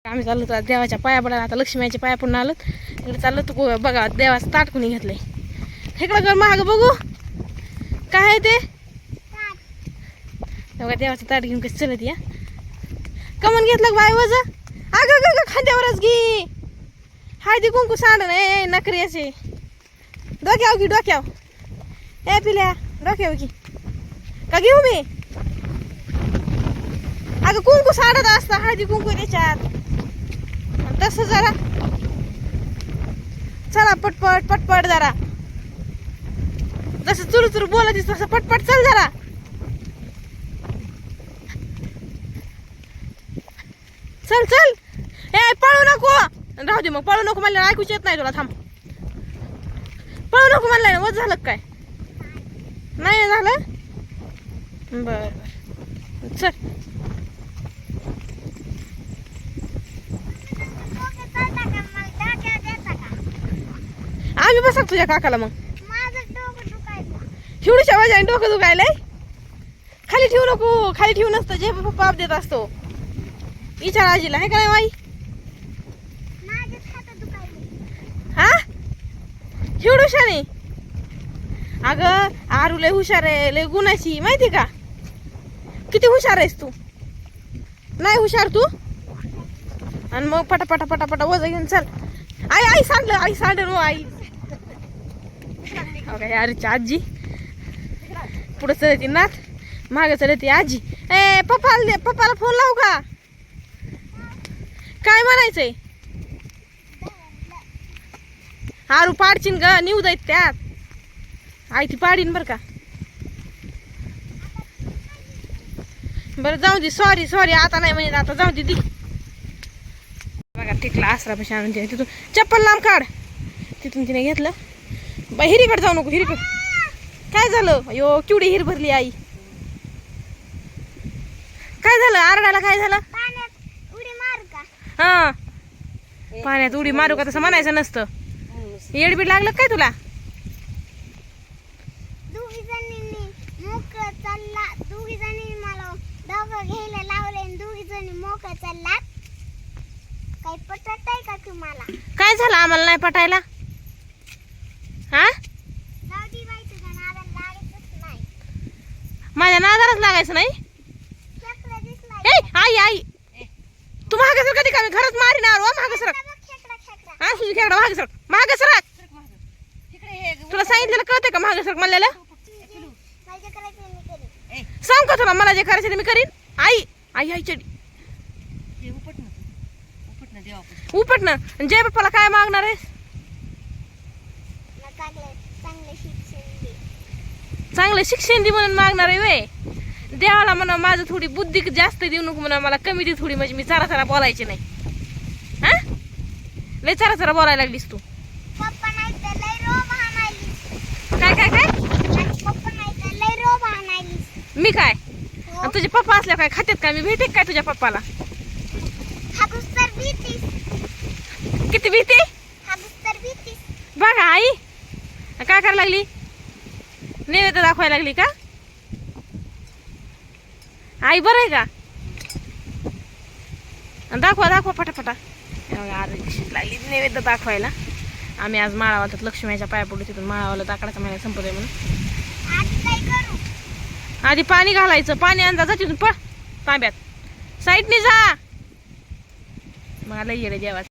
आम्ही चाललो तर देवाच्या पाया पडायला. आता लक्ष्मीच्या पाया पडून आलो. इकडे चाललो तू बघा देवाचं ताट कोणी घेतलंय. इकडं कर महाग बघू काय आहे ते. बघा देवाचं ताट घेऊन कसं चलत या. कमन घेतलं बाय वज. अगं खांद्यावरच घे. हळदी कुंकू सांड नाही नकरी असे. डोक्याव की डोक्याव. ए पिल्या डोक्याव की का घेऊ मी. अगं कुंकू सांडत असतं हळदी कुंकू त्याच्यात. तसं जरा चला पटपट पटपट जरा. जसं चुरू चुरू बोलत तसं पटपट चल जरा. चल चल. ए पळू नको. राहू दे मग पळू नको म्हणलं ऐकूच येत नाही तुला. थांब पळू नको म्हणलंय ना. वज झालं काय नाही झालं. बर बर चल. आम्ही बसा तुझ्या काकाला मग. शिवडीच्या वाजाने डोकं दुखायलंय. खाली ठेवू नको. खाली ठेवू नसतं जे पाप देत असतो. विचार आजीला आहे का नाही माई. हा शिवडूशाने. अगं आरू लय हुशार आहे. लय गुणाची माहिती का. किती हुशार आहेस तू. नाही हुशार तू. आणि मग पटापटा पटापटा वजा घेऊन चल. आई आई सांडलं. आई सांडलं आई. अरे आजी पुढे चढती नाथ मागे चढती आजी. ए पप्पाला फोन लावू का. काय म्हणायचंय. आरू पाडचीन ग निऊ जाईत त्यात. आई ती पाडीन बर का. बरं जाऊ दे. सॉरी सॉरी आता नाही म्हणजे आता जाऊ दे दी. बघा टिकला आसरापाशी आणून दिला. तिथून चप्पल लांब काढ. तिथून तिने घेतलं. बाई हिरीकडे जाऊ नको. हिरीकडे काय झालं. अयो केवढी हिर भरली आई. काय झालं आरडायला. काय झालं. हा पाण्यात उडी मारू का तसं म्हणायचं नसतं. येडबीड लागलं काय तुला. काय झालं आम्हाला नाही पटायला. हा माझ्या नादालाच लागायचं नाही. ए आई आई तू मागे सर कधी का मी घरात मारी ना. मागे सर हा तुझी खेकडा मागे सर. मागे सर तुला सांगितलेलं कळतंय का. मागे सर म्हणलेलं सांग का तुला. मला जे करायचं ते मी करीन. आई आई आई चडी उपट ना. जय बाप्पाला काय मागणार आहेस. चांगलं शिक्षण दे म्हणून मागणार आहे वे. देवाला म्हणा माझं थोडी बुद्धी जास्त देऊ नको म्हणा. मला कमी दे थोडी. म्हणजे मी चारा चारा बोलायचे नाही. हा लय चारा चारा बोलायला लागलीस तू. काय काय काय मी काय. तुझे पप्पा असल्या काय खात्यात का. मी भेटे काय तुझ्या पप्पाला. किती भीती बघा आई. काय करायला लागली. नैवेद्य दाखवायला लागली का आई. बरं आहे का. दाखवा दाखवा पटापटा. लागली नैवेद्य दाखवायला. आम्ही आज माळावाला लक्ष्मीच्या पाया पडलो. तिथून माळावाला दाकडाचा महिना संपतोय म्हणून आधी पाणी घालायचं. पाणी अंदाजा तिथून पळ तांब्यात साईडने जा. मला लई येडे जेवाच.